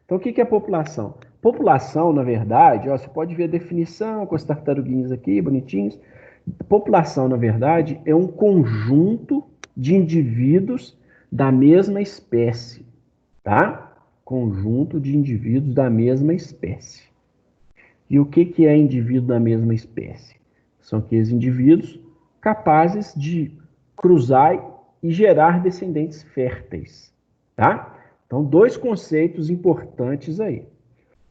Então, o que é população? População, na verdade, ó, você pode ver a definição com as tartaruguinhas aqui, bonitinhos. População, na verdade, é um conjunto de indivíduos da mesma espécie, tá? Conjunto de indivíduos da mesma espécie. E o que é indivíduo da mesma espécie? São aqueles indivíduos capazes de cruzar e gerar descendentes férteis, tá? Então, dois conceitos importantes aí.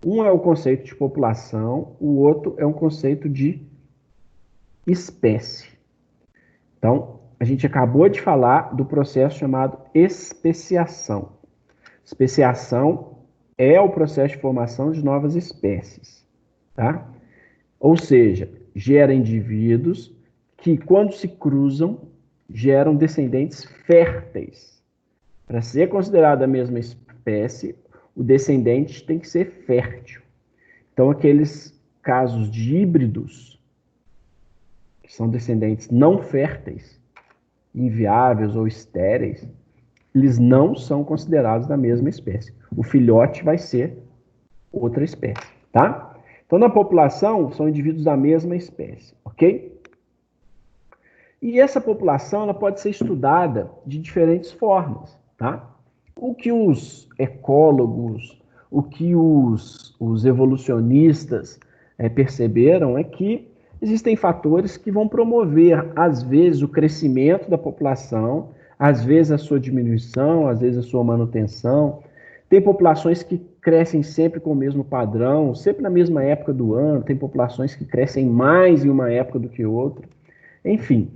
Um é o conceito de população, o outro é um conceito de espécie. Então, a gente acabou de falar do processo chamado especiação. Especiação é o processo de formação de novas espécies, tá? Ou seja, gera indivíduos que, quando se cruzam, geram descendentes férteis. Para ser considerado a mesma espécie, o descendente tem que ser fértil. Então, aqueles casos de híbridos, que são descendentes não férteis, inviáveis ou estéreis, eles não são considerados da mesma espécie. O filhote vai ser outra espécie, tá? Então, na população, são indivíduos da mesma espécie, ok? E essa população ela pode ser estudada de diferentes formas, tá? O que os ecólogos, o que os evolucionistas perceberam é que existem fatores que vão promover, às vezes, o crescimento da população, às vezes a sua diminuição, às vezes a sua manutenção. Tem populações que crescem sempre com o mesmo padrão, sempre na mesma época do ano, tem populações que crescem mais em uma época do que outra. Enfim,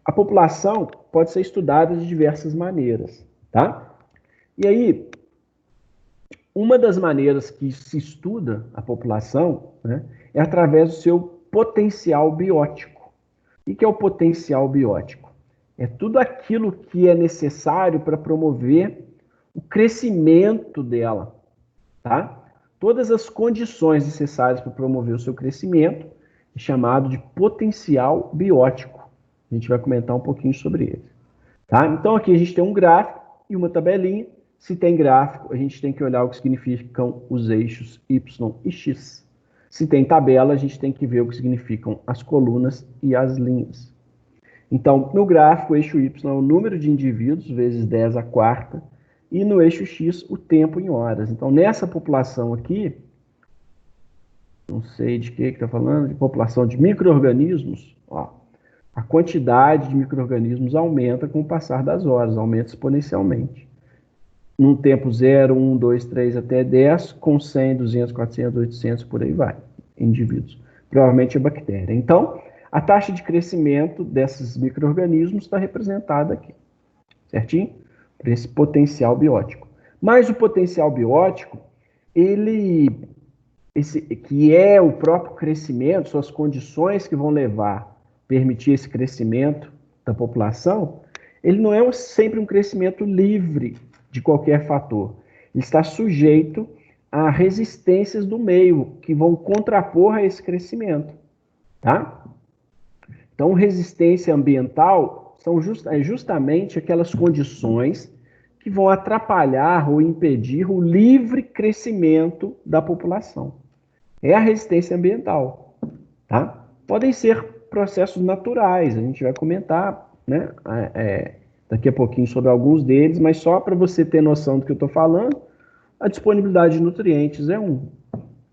a população pode ser estudada de diversas maneiras, tá? E aí, uma das maneiras que se estuda a população, né, é através do seu potencial biótico. O que é o potencial biótico? É tudo aquilo que é necessário para promover o crescimento dela, tá? Todas as condições necessárias para promover o seu crescimento é chamado de potencial biótico. A gente vai comentar um pouquinho sobre ele, tá? Então aqui a gente tem um gráfico e uma tabelinha. Se tem gráfico, a gente tem que olhar o que significam os eixos Y e X. Se tem tabela, a gente tem que ver o que significam as colunas e as linhas. Então, no gráfico, o eixo Y é o número de indivíduos, vezes 10 à quarta, e no eixo X, o tempo em horas. Então, nessa população aqui, não sei de que está falando, de população de micro-organismos, ó, a quantidade de micro-organismos aumenta com o passar das horas, aumenta exponencialmente. Num tempo 0, 1, 2, 3 até 10, com 100, 200, 400, 800, por aí vai, indivíduos. Provavelmente é bactéria. Então, a taxa de crescimento desses micro-organismos está representada aqui, certinho? Por esse potencial biótico. Mas o potencial biótico, que é o próprio crescimento, são as condições que vão permitir esse crescimento da população, ele não é sempre um crescimento livre de qualquer fator. Ele está sujeito a resistências do meio que vão contrapor a esse crescimento, tá? Então, resistência ambiental são justamente aquelas condições que vão atrapalhar ou impedir o livre crescimento da população. É a resistência ambiental, tá? Podem ser processos naturais, a gente vai comentar, né, daqui a pouquinho sobre alguns deles, mas só para você ter noção do que eu estou falando, a disponibilidade de nutrientes é um,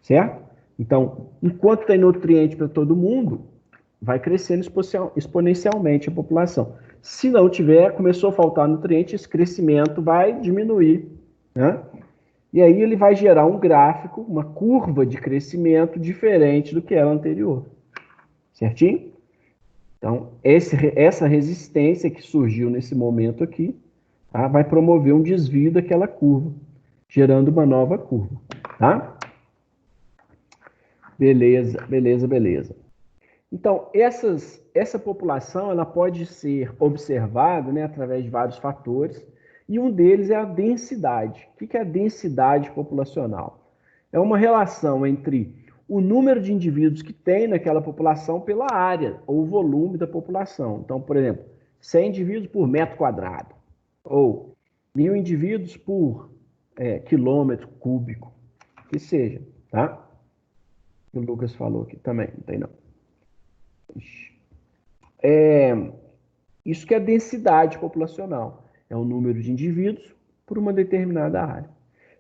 certo? Então, enquanto tem nutriente para todo mundo, vai crescendo exponencialmente a população. Se não tiver, começou a faltar nutriente, esse crescimento vai diminuir, né? E aí ele vai gerar um gráfico, uma curva de crescimento diferente do que era anterior. Certinho? Então, essa resistência que surgiu nesse momento aqui, tá, vai promover um desvio daquela curva, gerando uma nova curva. Tá? Beleza, beleza, beleza. Então, essa população ela pode ser observada, né, através de vários fatores, e um deles é a densidade. O que é a densidade populacional? É uma relação entre o número de indivíduos que tem naquela população pela área, ou volume da população. Então, por exemplo, 100 indivíduos por metro quadrado, ou 1.000 indivíduos por quilômetro cúbico. que seja, tá? O Lucas falou aqui também, não tem não. Isso que é densidade populacional. É o número de indivíduos por uma determinada área.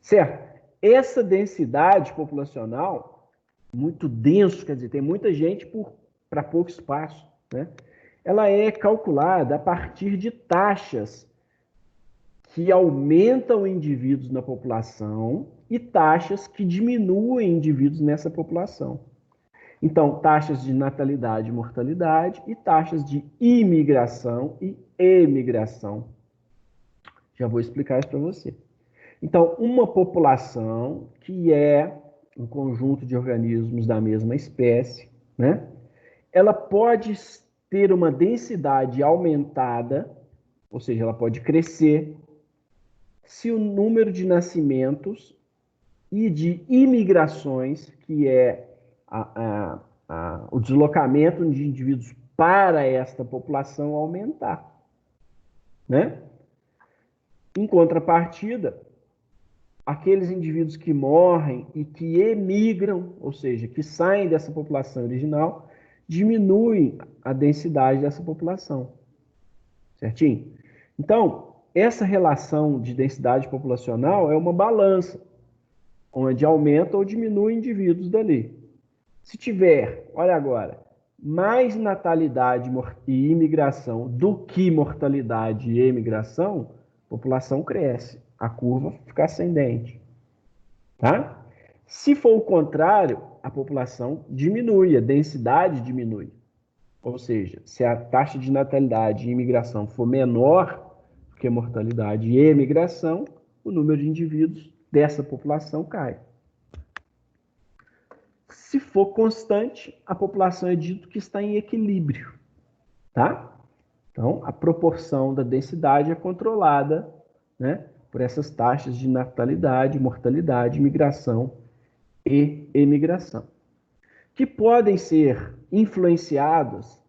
Certo? Essa densidade populacional, muito denso, quer dizer, tem muita gente para pouco espaço, né? Ela é calculada a partir de taxas que aumentam indivíduos na população e taxas que diminuem indivíduos nessa população. Então, taxas de natalidade e mortalidade e taxas de imigração e emigração. Já vou explicar isso para você. Então, uma população que é um conjunto de organismos da mesma espécie, né? Ela pode ter uma densidade aumentada, ou seja, ela pode crescer, se o número de nascimentos e de imigrações, que é o deslocamento de indivíduos para esta população, aumentar, né? Em contrapartida, aqueles indivíduos que morrem e que emigram, ou seja, que saem dessa população original, diminuem a densidade dessa população. Certinho? Então, essa relação de densidade populacional é uma balança, onde aumenta ou diminui indivíduos dali. Se tiver, olha agora, mais natalidade e imigração do que mortalidade e emigração, a população cresce, a curva fica ascendente. Tá? Se for o contrário, a população diminui, a densidade diminui. Ou seja, se a taxa de natalidade e imigração for menor do que a mortalidade e emigração, o número de indivíduos dessa população cai. Se for constante, a população é dito que está em equilíbrio, tá? Então, a proporção da densidade é controlada, né, por essas taxas de natalidade, mortalidade, migração e emigração, que podem ser influenciadas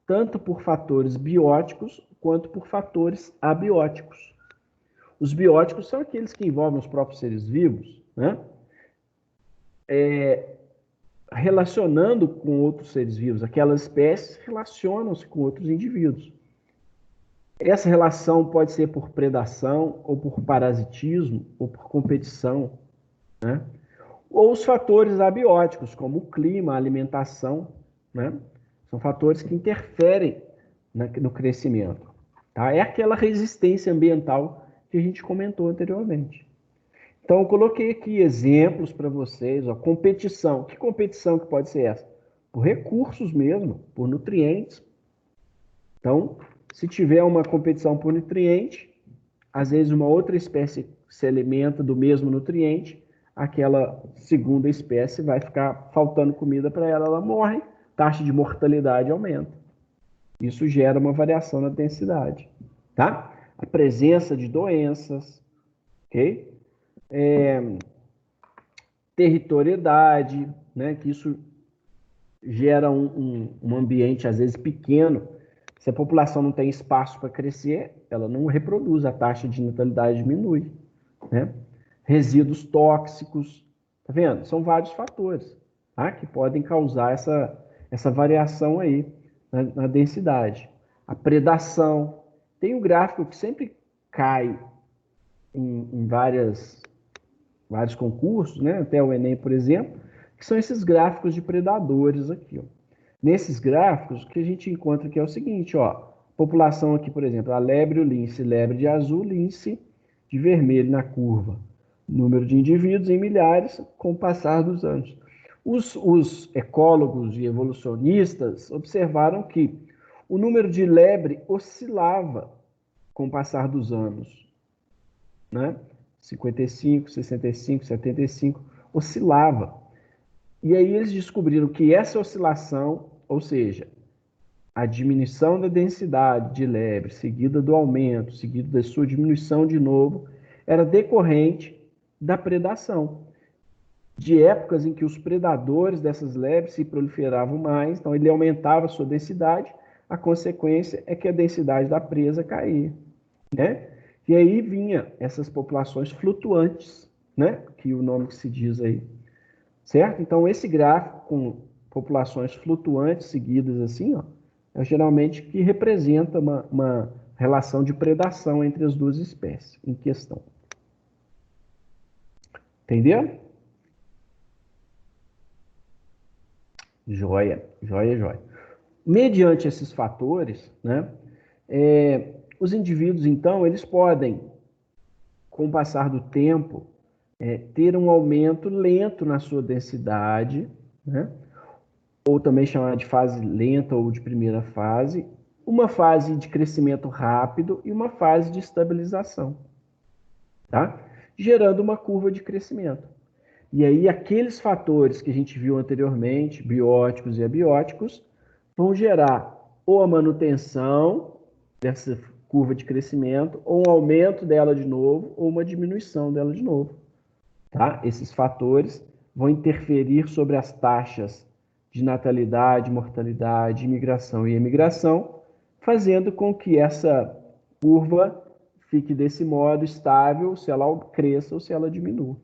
tanto por fatores bióticos quanto por fatores abióticos. Os bióticos são aqueles que envolvem os próprios seres vivos, né? Relacionando com outros seres vivos. Aquelas espécies relacionam-se com outros indivíduos. Essa relação pode ser por predação, ou por parasitismo, ou por competição, né? Ou os fatores abióticos, como o clima, a alimentação, né? São fatores que interferem no crescimento. Tá? É aquela resistência ambiental que a gente comentou anteriormente. Então, eu coloquei aqui exemplos para vocês. Ó, competição. Que competição que pode ser essa? Por recursos mesmo, por nutrientes. Então, se tiver uma competição por nutriente, às vezes uma outra espécie se alimenta do mesmo nutriente, aquela segunda espécie vai ficar faltando comida para ela, ela morre, taxa de mortalidade aumenta. Isso gera uma variação na densidade, tá? A presença de doenças, ok? Territorialidade, né? Que isso gera um ambiente, às vezes, pequeno. Se a população não tem espaço para crescer, ela não reproduz, a taxa de natalidade diminui, né? Resíduos tóxicos, tá vendo? São vários fatores, tá? Que podem causar essa variação aí na densidade. A predação. Tem um gráfico que sempre cai em vários concursos, né? Até o Enem, por exemplo, que são esses gráficos de predadores aqui, ó. Nesses gráficos, o que a gente encontra aqui é o seguinte, ó. População aqui, por exemplo, a lebre e o lince. Lebre de azul, lince de vermelho na curva. Número de indivíduos em milhares com o passar dos anos. Os ecólogos e evolucionistas observaram que o número de lebre oscilava com o passar dos anos, né? 55, 65, 75, oscilava. E aí eles descobriram que essa oscilação, ou seja, a diminuição da densidade de lebre, seguida do aumento, seguido da sua diminuição de novo, era decorrente da predação. De épocas em que os predadores dessas lebres se proliferavam mais, então ele aumentava a sua densidade, a consequência é que a densidade da presa caía, né? E aí vinha essas populações flutuantes, né? Que o nome que se diz aí, certo? Então, esse gráfico com populações flutuantes seguidas assim, ó, é geralmente que representa uma relação de predação entre as duas espécies em questão. Entendeu? Joia, joia, joia. Mediante esses fatores, né, os indivíduos, então, eles podem, com o passar do tempo, ter um aumento lento na sua densidade, né, ou também chamada de fase lenta ou de primeira fase, uma fase de crescimento rápido e uma fase de estabilização, tá? Gerando uma curva de crescimento. E aí, aqueles fatores que a gente viu anteriormente, bióticos e abióticos, vão gerar ou a manutenção dessa curva de crescimento, ou um aumento dela de novo, ou uma diminuição dela de novo. Tá? Esses fatores vão interferir sobre as taxas de natalidade, mortalidade, imigração e emigração, fazendo com que essa curva fique desse modo estável, se ela cresça ou se ela diminua.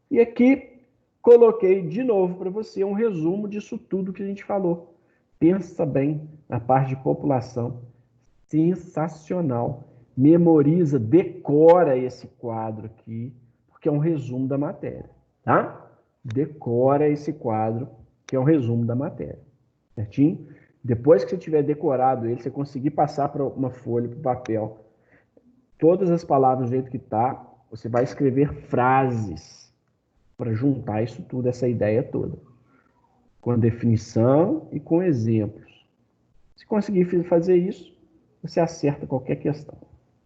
E aqui coloquei de novo para você um resumo disso tudo que a gente falou. Pensa bem na parte de população. Sensacional. Memoriza, decora esse quadro aqui, porque é um resumo da matéria, tá? Decora esse quadro, que é um resumo da matéria, certinho? Depois que você tiver decorado ele, você conseguir passar para uma folha, para o papel, todas as palavras do jeito que tá, você vai escrever frases para juntar isso tudo, essa ideia toda, com a definição e com exemplos. Se conseguir fazer isso, você acerta qualquer questão.